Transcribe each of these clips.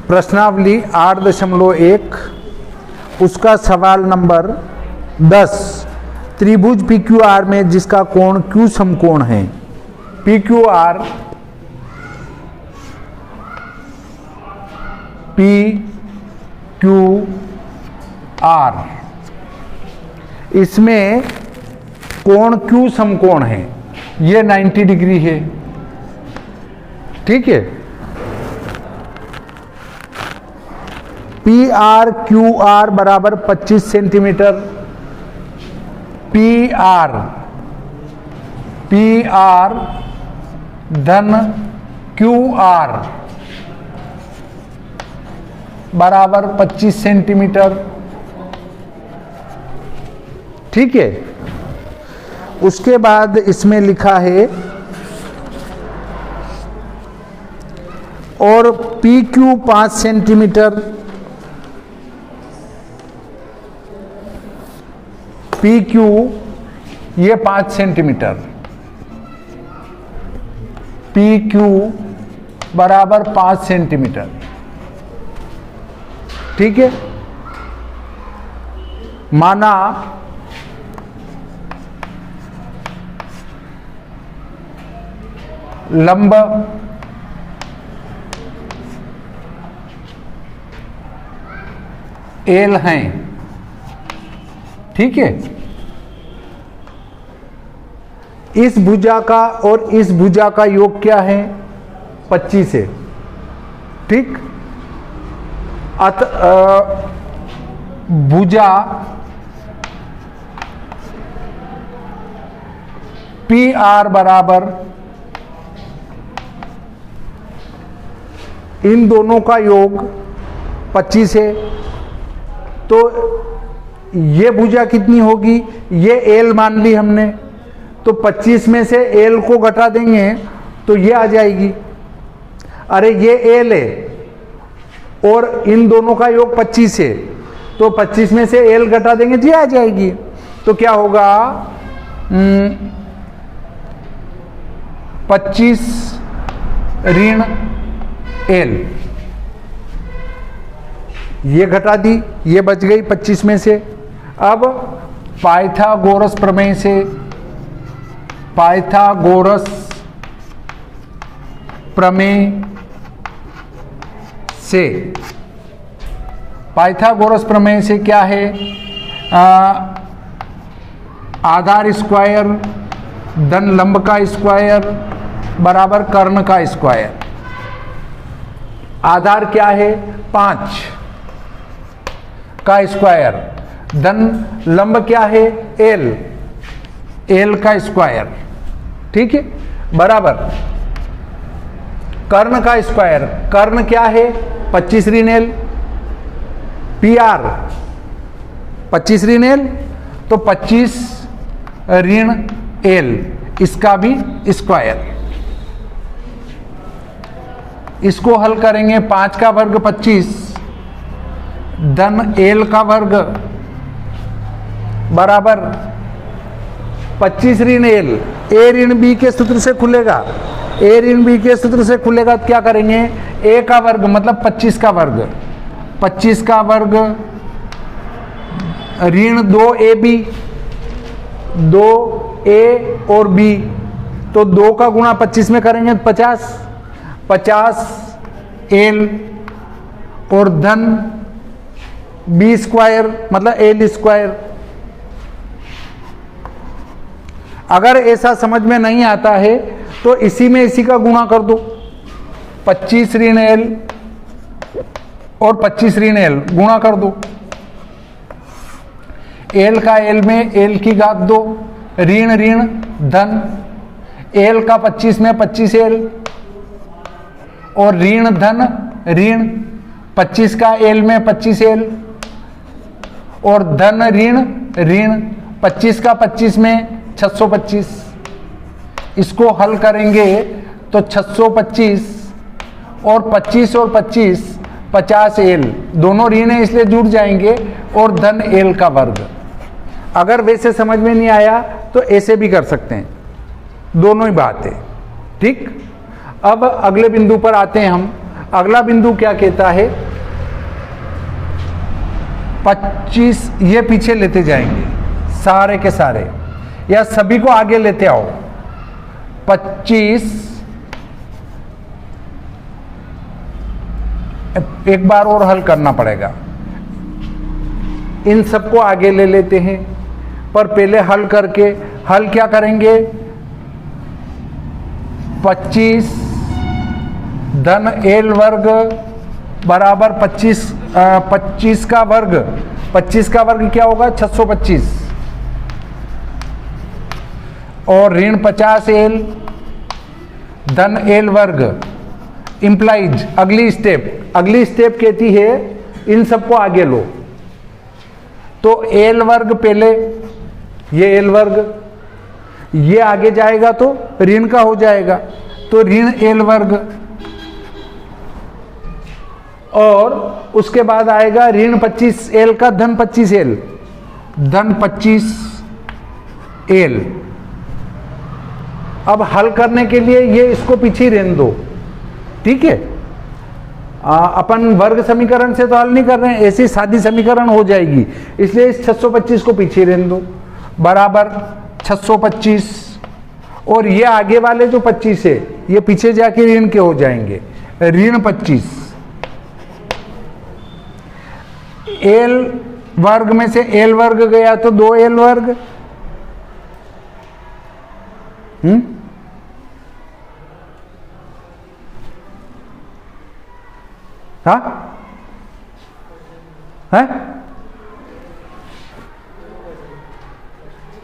प्रश्नावली 8.1 उसका सवाल नंबर 10, त्रिभुज PQR में जिसका कोण Q समकोण है। PQR इसमें कोण Q समकोण है, ये 90 डिग्री है। ठीक है। PRQR बराबर 25 सेंटीमीटर। PR धन QR बराबर 25 सेंटीमीटर। ठीक है। उसके बाद इसमें लिखा है और PQ 5 सेंटीमीटर, PQ ये 5 सेंटीमीटर, PQ बराबर 5 सेंटीमीटर। ठीक है। माना लंब एल हैं। ठीक है। इस भुजा का और इस भुजा का योग क्या है? 25 है। ठीक। भुजा PR बराबर इन दोनों का योग 25 है। तो ये भुजा कितनी होगी? ये L मान ली हमने, तो 25 में से L को घटा देंगे तो ये आ जाएगी। अरे ये L है और इन दोनों का योग 25 है, तो 25 में से L घटा देंगे तो ये आ जाएगी। तो क्या होगा? 25 ऋण L, ये घटा दी, ये बच गई 25 में से। अब पाइथागोरस प्रमेय से, पाइथागोरस प्रमेय से, पाइथागोरस प्रमेय से क्या है? आधार स्क्वायर धन लंब का स्क्वायर बराबर कर्ण का स्क्वायर। आधार क्या है? 5 का स्क्वायर धन लंब क्या है? L का स्क्वायर। ठीक है। बराबर कर्ण का स्क्वायर, कर्ण क्या है? 25 ऋण L। PR 25 ऋण L, तो 25 ऋण L, इसका भी स्क्वायर। इसको हल करेंगे। 5 का वर्ग 25 धन L का वर्ग बराबर 25 ऋण L। A ऋण B के सूत्र से खुलेगा, A ऋण B के सूत्र से खुलेगा तो क्या करेंगे? A का वर्ग मतलब 25 का वर्ग, 25 का वर्ग ऋण 2AB, 2A और B, तो 2 का गुणा 25 में करेंगे 50, 50 L और धन B स्क्वायर मतलब L स्क्वायर। अगर ऐसा समझ में नहीं आता है तो इसी में इसी का गुणा कर दो। 25 ऋण L और 25 ऋण L गुणा कर दो। L का L में L की घात 2, ऋण ऋण धन L का 25 में 25 L और ऋण धन ऋण 25 का L में 25 L और धन ऋण ऋण 25 का 25 में 625। इसको हल करेंगे तो 625 और 25 और 25 50 L, दोनों ऋण है इसलिए जुड़ जाएंगे, और धन L का वर्ग। अगर वैसे समझ में नहीं आया तो ऐसे भी कर सकते हैं, दोनों ही बात है। ठीक। अब अगले बिंदु पर आते हैं हम। अगला बिंदु क्या कहता है, 25, ये पीछे लेते जाएंगे सारे के सारे, या सभी को आगे लेते आओ। 25, एक बार और हल करना पड़ेगा, इन सबको आगे ले लेते हैं, पर पहले हल करके, हल क्या करेंगे, 25 धन एल वर्ग बराबर 25 का वर्ग, 25 का वर्ग क्या होगा 625, और ऋण 50 एल धन एल वर्ग इंप्लाइज। अगली स्टेप कहती है इन सबको आगे लो, तो एल वर्ग पहले, ये एल वर्ग, ये आगे जाएगा तो ऋण का हो जाएगा, तो ऋण एल वर्ग, और उसके बाद आएगा ऋण 25 एल का धन 25 एल, धन 25 एल। अब हल करने के लिए ये इसको पीछे रहने दो, ठीक है। अपन वर्ग समीकरण से तो हल नहीं कर रहे हैं, ऐसी सादी समीकरण हो जाएगी, इसलिए इस 625 को पीछे रहने दो, बराबर 625, और ये आगे वाले जो 25 है ये पीछे जाके ऋण के हो जाएंगे, ऋण 25। एल वर्ग में से एल वर्ग गया तो 2 एल वर्ग, हाँ है,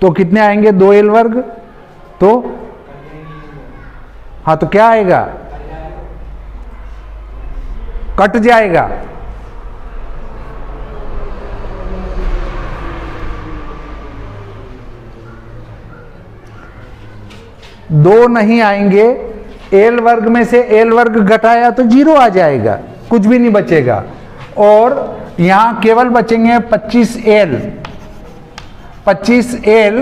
तो कितने आएंगे 2 एल वर्ग, तो हाँ तो क्या आएगा, कट जाएगा, दो नहीं आएंगे, एल वर्ग में से एल वर्ग घटाया तो 0 आ जाएगा, कुछ भी नहीं बचेगा, और यहां केवल बचेंगे 25 एल, 25 एल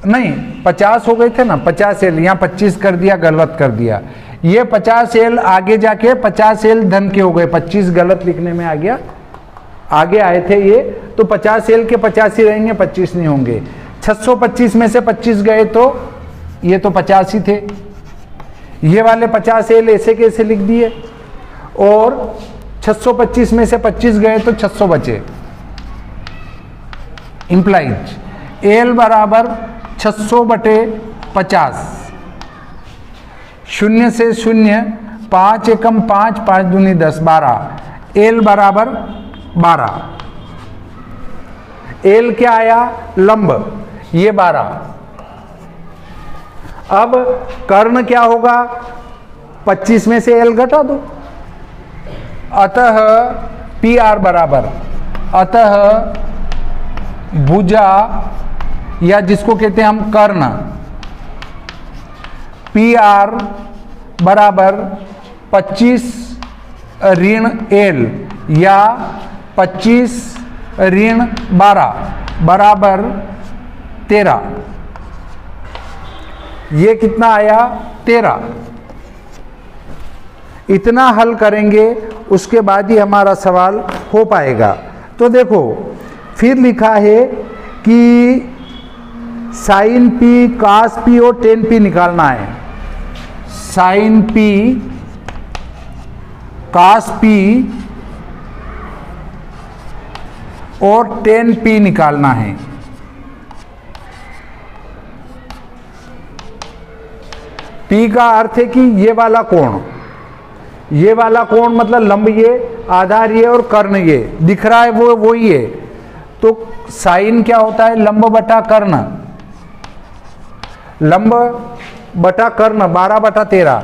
नहीं 50 हो गए थे ना, 50 एल, यहां 25 कर दिया, गलत कर दिया, ये 50 एल आगे जाके 50 एल धन के हो गए, 25 गलत लिखने में आ गया, आगे आए थे ये, तो 50 एल के 50 ही रहेंगे, 25 नहीं होंगे। 625 में से 25 गए तो ये तो 50 ही थे, ये वाले 50 एल ऐसे कैसे लिख दिए, और 625 में से 25 गए तो 600 बचे, इंप्लाइज एल बराबर 600 बटे 50, 0 से 0, 5 एकम 5, 5 दूनी 10, 12, एल बराबर 12। एल क्या आया, लंब, ये 12। अब कर्ण क्या होगा, 25 में से एल घटा दो, अतः पी आर बराबर, अतः भुजा या जिसको कहते हैं हम कर्ण, पी आर बराबर 25 ऋण एल या 25 ऋण 12 बराबर 13। ये कितना आया, 13। इतना हल करेंगे उसके बाद ही हमारा सवाल हो पाएगा। तो देखो फिर लिखा है कि साइन पी, कास पी और टेन पी निकालना है। साइन पी, कास पी और टेन पी निकालना है। पी का अर्थ है कि ये वाला कोण, ये वाला कोण मतलब लंब ये, आधार ये और कर्ण ये दिख रहा है, वो ही है। तो साइन क्या होता है, लंब बटा कर्ण, लंब बटा कर्ण 12/13।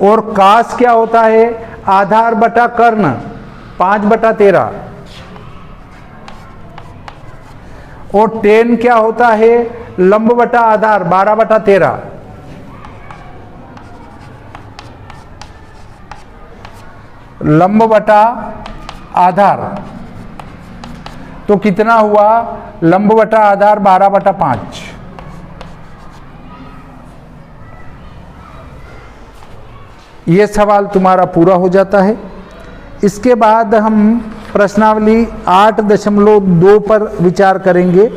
और कास क्या होता है, आधार बटा कर्ण 5/13। और टेन क्या होता है, लंब बटा आधार 12/13। लंब बटा आधार तो कितना हुआ, लंब बटा आधार 12/5। ये सवाल तुम्हारा पूरा हो जाता है। इसके बाद हम प्रश्नावली 8.2 पर विचार करेंगे।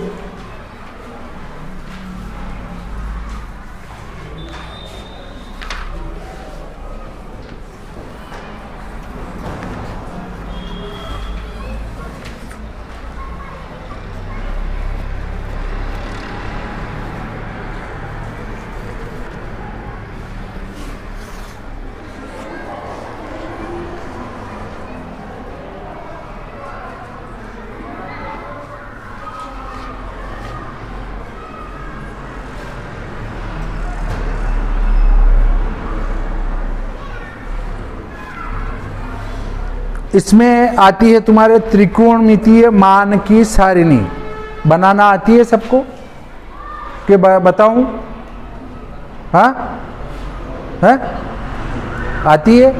इसमें आती है तुम्हारे त्रिकोणमितीय मान की सारिणी बनाना आती है सबको कि बताऊं? हाँ है? आती है?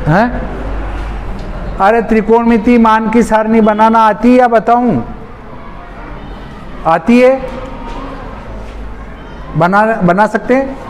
हैं? अरे त्रिकोणमितीय मान की सारणी बनाना आती है या बताऊं? आती है? बना सकते हैं?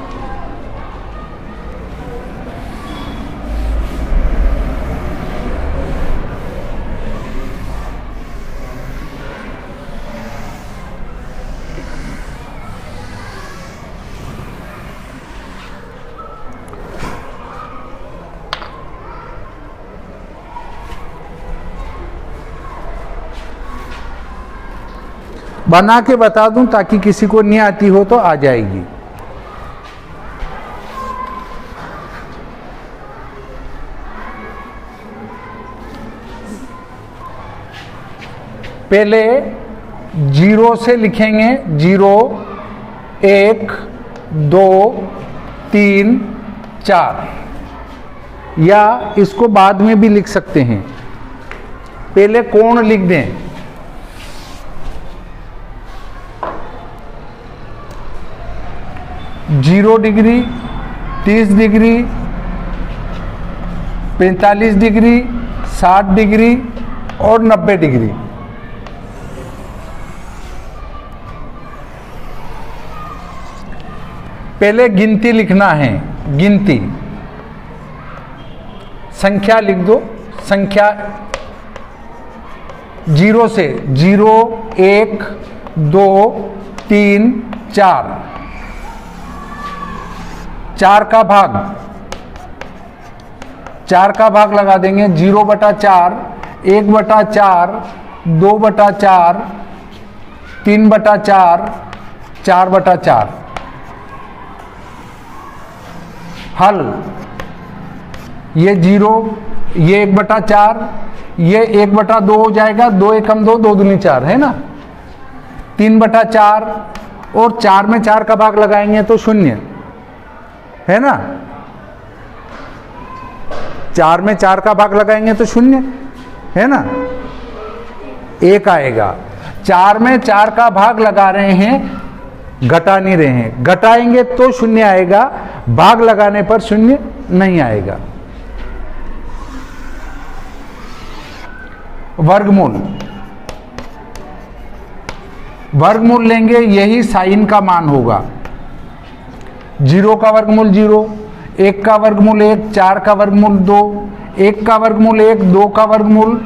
बना के बता दूं ताकि किसी को नहीं आती हो तो आ जाएगी। पहले 0 से लिखेंगे, 0 1 2 3 4, या इसको बाद में भी लिख सकते हैं। पहले कोण लिख दें। 0 डिग्री, 30 डिग्री, 45 डिग्री, 60 डिग्री और 90 डिग्री। पहले गिनती लिखना है, गिनती संख्या लिख दो। संख्या 0 से 0 1 2 3 4, 4 का भाग, 4 का भाग लगा देंगे। 0/4, 1/4, 2/4, 3/4, 4/4। हल, ये 0, ये 1/4, ये 1/2 हो जाएगा। 2 एकम 2, 2 दूनी 4 है ना। 3/4 और 4 में 4 का भाग लगाएंगे तो 0 है ना। 4 में 4 का भाग लगाएंगे तो 0 है ना। 1 आएगा। 4 में 4 का भाग लगा रहे हैं, घटा नहीं रहे हैं। घटाएंगे तो 0 आएगा, भाग लगाने पर 0 नहीं आएगा। वर्गमूल, वर्गमूल लेंगे, यही साइन का मान होगा। 0 का वर्गमूल 0, 1 का वर्गमूल 1, 4 का वर्गमूल 2, 1 का वर्गमूल 1, 2 का वर्गमूल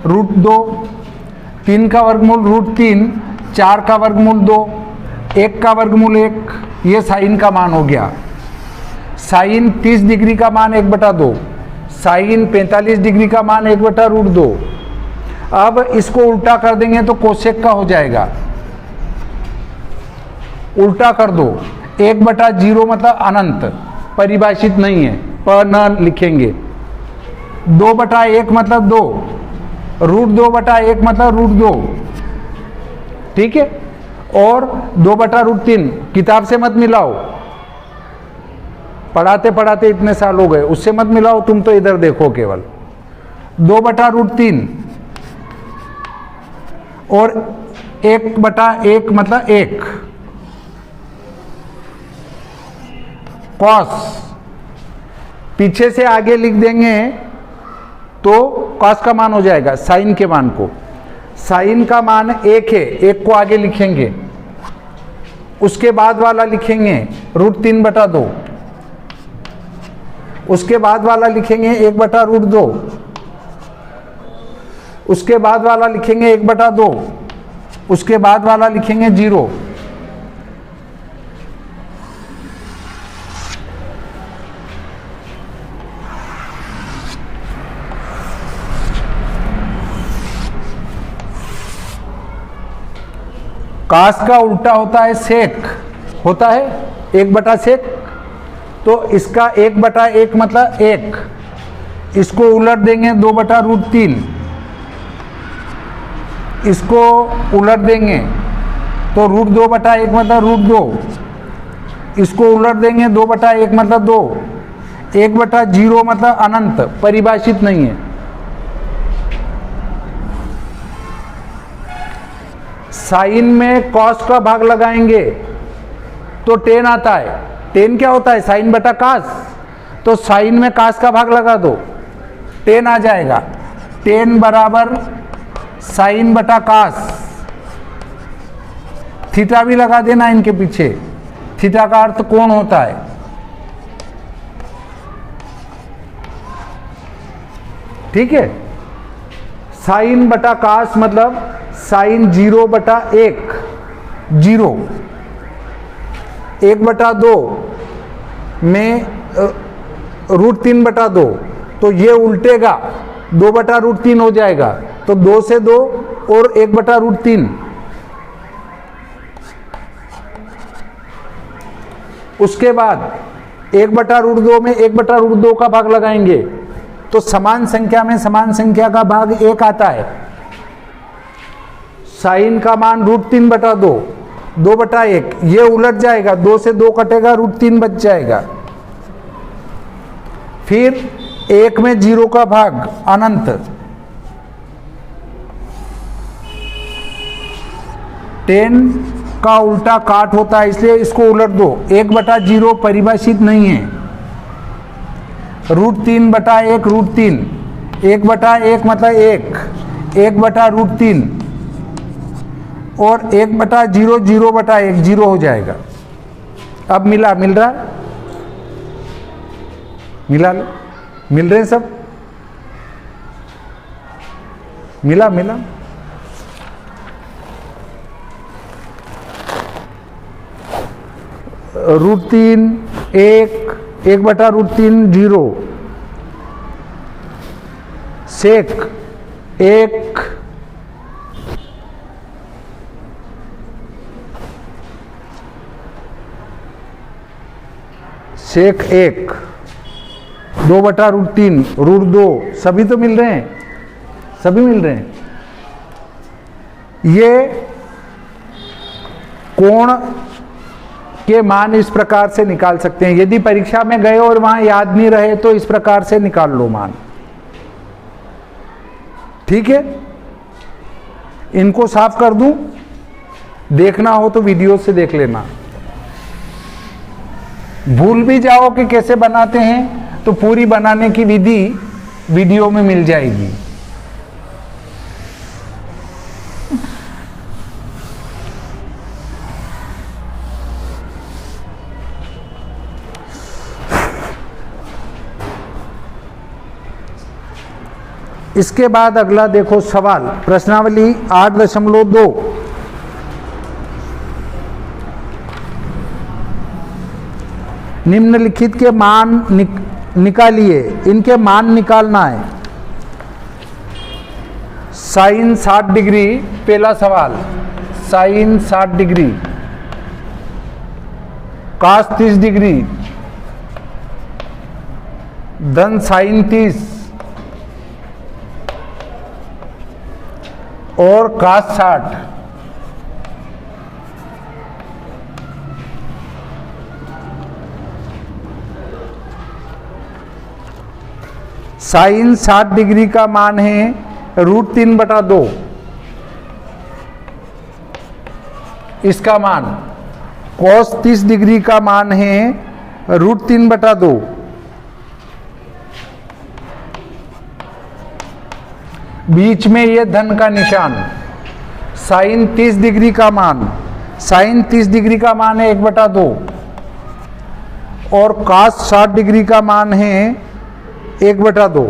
√2, 3 का वर्गमूल √3, 4 का वर्गमूल 2, 1 का वर्गमूल 1। ये साइन का मान हो गया। साइन 30 डिग्री का मान 1/2, साइन 45 डिग्री का मान 1/√2। अब इसको उल्टा कर देंगे तो कोसेक का हो जाएगा। उल्टा कर दो। 1/0 मतलब अनंत, परिभाषित नहीं है, पर न लिखेंगे। 2/1 मतलब 2, √2/1 मतलब √2, ठीक है। और 2/√3 किताब से मत मिलाओ, पढ़ाते पढ़ाते इतने साल हो गए, उससे मत मिलाओ, तुम तो इधर देखो केवल। 2/√3 और 1/1 मतलब 1। कॉस पीछे से आगे लिख देंगे तो कॉस का मान हो जाएगा साइन के मान को। साइन का मान 1 है, 1 को आगे लिखेंगे उसके बाद वाला लिखेंगे √3/2, उसके बाद वाला लिखेंगे 1/√2, उसके बाद वाला लिखेंगे 1/2, उसके बाद वाला लिखेंगे 0। कास का उल्टा होता है सेक, होता है 1/sec, तो इसका 1/1 मतलब 1, इसको उलट देंगे 2/√3, इसको उलट देंगे तो √2/1 मतलब √2, इसको उलट देंगे 2/1 मतलब 2, 1/0 मतलब अनंत, परिभाषित नहीं है। साइन में कॉस का भाग लगाएंगे तो tan आता है। tan क्या होता है? साइन बटा कास, तो साइन में कास का भाग लगा दो, tan आ जाएगा। tan बराबर साइन बटा कास, थीटा भी लगा देना इनके पीछे, थीटा का अर्थ कोण होता है। ठीक है, साइन बटा कास मतलब साइन 0/1, 0, 1/2 में √3/2, तो ये उल्टेगा 2/√3 हो जाएगा, तो 2 से 2 और 1/√3। उसके बाद 1/√2 में 1/√2 का भाग लगाएंगे तो समान संख्या में समान संख्या का भाग 1 आता है। साइन का मान √3/2, 2/1, ये उलट जाएगा, 2 से 2 कटेगा, √3 बच जाएगा। फिर 1 में 0 का भाग अनंत, tan का उल्टा काट होता है, इसलिए इसको उलट दो, 1/0 परिभाषित नहीं है, √3/1 √3, 1/1 मतलब 1, 1/√3 और 1/0 0/1 0 हो जाएगा। अब मिल रहा है, मिल रहे हैं सब, मिला √3 1, 1/√3 0, सेक 1, सेक 1, 2/√3 √2, सभी तो मिल रहे हैं, सभी मिल रहे हैं। ये कोण के मान इस प्रकार से निकाल सकते हैं। यदि परीक्षा में गए और वहां याद नहीं रहे तो इस प्रकार से निकाल लो मान। ठीक है, इनको साफ कर दूं, देखना हो तो वीडियो से देख लेना। भूल भी जाओ कि कैसे बनाते हैं तो पूरी बनाने की विधि वीडियो में मिल जाएगी। इसके बाद अगला देखो सवाल, प्रश्नावली 8.2। निम्नलिखित के मान निकालिए, इनके मान निकालना है। साइन 60 डिग्री, पहला सवाल, साइन 60 डिग्री, कास 30 डिग्री, धन साइन 30 और कास 60। साइन 60 डिग्री का मान है √3/2, इसका मान। कॉस 30 डिग्री का मान है √3/2। बीच में ये धन का निशान। साइन 30 डिग्री का मान, साइन 30 डिग्री का मान है 1/2 और cos 60 डिग्री का मान है 1/2।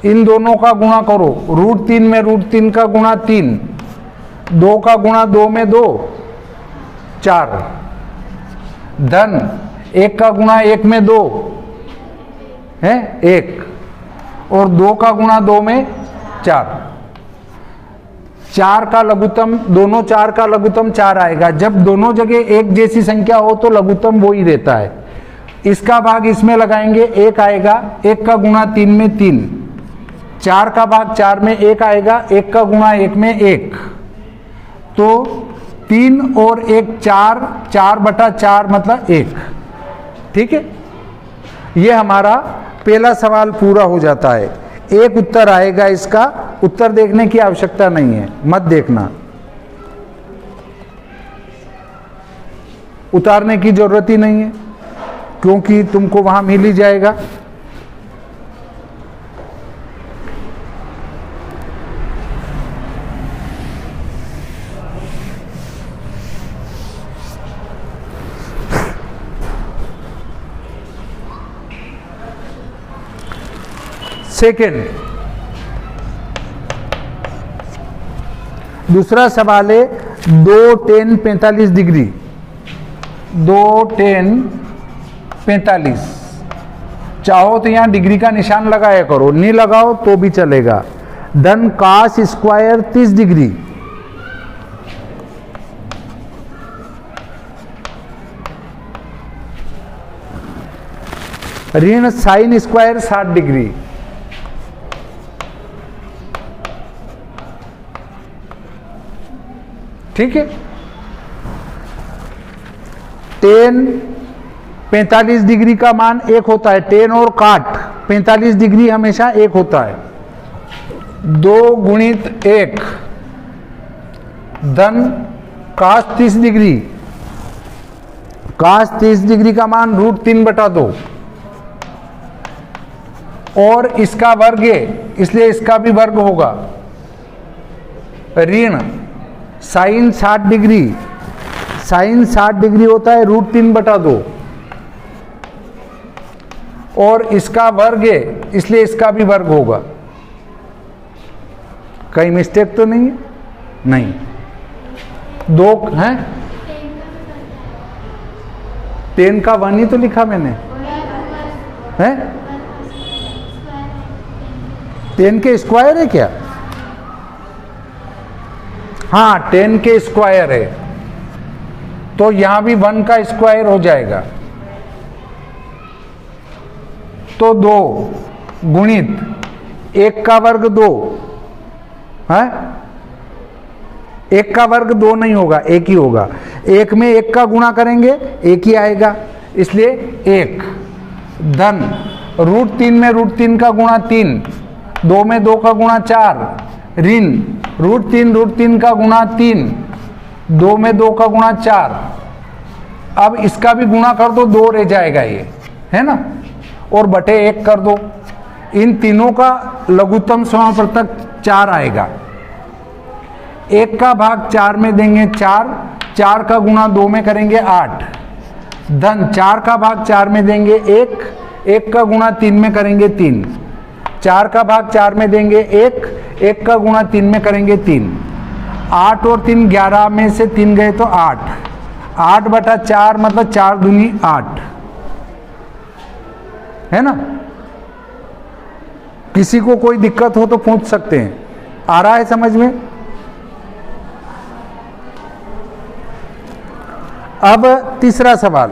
इन दोनों का गुणा करो, √3 में √3 का गुणा 3, 2 का गुणा 2 में 2, 4, धन 1 का गुणा 1 में 2 है 1 और 2 का गुणा 2 में 4। 4 का लघुत्तम, दोनों 4 का लघुत्तम 4 आएगा। जब दोनों जगह एक जैसी संख्या हो तो लघुत्तम वो ही रहता है। इसका भाग इसमें लगाएंगे 1 आएगा, 1 का गुणा 3 में 3, 4 का भाग 4 में 1 आएगा, 1 का गुणा 1 में 1, तो 3 और 1 4, 4/4 मतलब 1। ठीक है, ये हमारा पहला सवाल पूरा हो जाता है। एक उत्तर आएगा, इसका उत्तर देखने की आवश्यकता नहीं है, मत देखना, उतारने की जरूरत ही नहीं है क्योंकि तुमको वहां मिल ही जाएगा। सेकेंड, दूसरा सवाल है 2 tan 45 डिग्री, 2 tan 45। चाहो तो यहां डिग्री का निशान लगाया करो, नहीं लगाओ तो भी चलेगा। धन cos स्क्वायर 30 डिग्री, ऋण साइन स्क्वायर 60 डिग्री, ठीक है। tan 45 डिग्री का मान 1 होता है, tan और काट 45 डिग्री हमेशा 1 होता है। 2 गुणित 1 धन cos 30 डिग्री, cos 30 डिग्री का मान √3/2 और इसका वर्ग है इसलिए इसका भी वर्ग होगा। ऋण साइन 60 डिग्री, साइन 60 डिग्री होता है √3/2 और इसका वर्ग है इसलिए इसका भी वर्ग होगा। कहीं मिस्टेक तो नहीं है? नहीं। 2 हैं, 10 का 1 ही तो लिखा मैंने, है 10 के स्क्वायर है क्या? हाँ 10 के स्क्वायर है तो यहां भी 1 का स्क्वायर हो जाएगा। तो 2 गुणित 1 का वर्ग 2 है, 1 का वर्ग 2 नहीं होगा, 1 ही होगा। 1 में 1 का गुणा करेंगे 1 ही आएगा इसलिए 1 धन √3 में √3 का गुणा 3, 2 में 2 का गुणा 4, ऋण √3 का गुणा 3, 2 में 2 का गुणा 4। अब इसका भी गुणा कर दो, 2 रह जाएगा ये, है ना, और बटे 1 कर दो। इन तीनों का लघुत्तम समापवर्तक 4 आएगा। 1 का भाग 4 में देंगे 4, 4 का गुणा 2 में करेंगे 8, धन 4 का भाग 4 में देंगे 1, 1 का गुणा 3 में करेंगे 3, 4 का भाग 4 में देंगे 1, 1 का गुणा 3 में करेंगे 3। 8 और 3 11 में से 3 गए तो 8, 8/4 मतलब 4 दूनी 8, है ना। किसी को कोई दिक्कत हो तो पूछ सकते हैं। आ रहा है समझ में? अब तीसरा सवाल,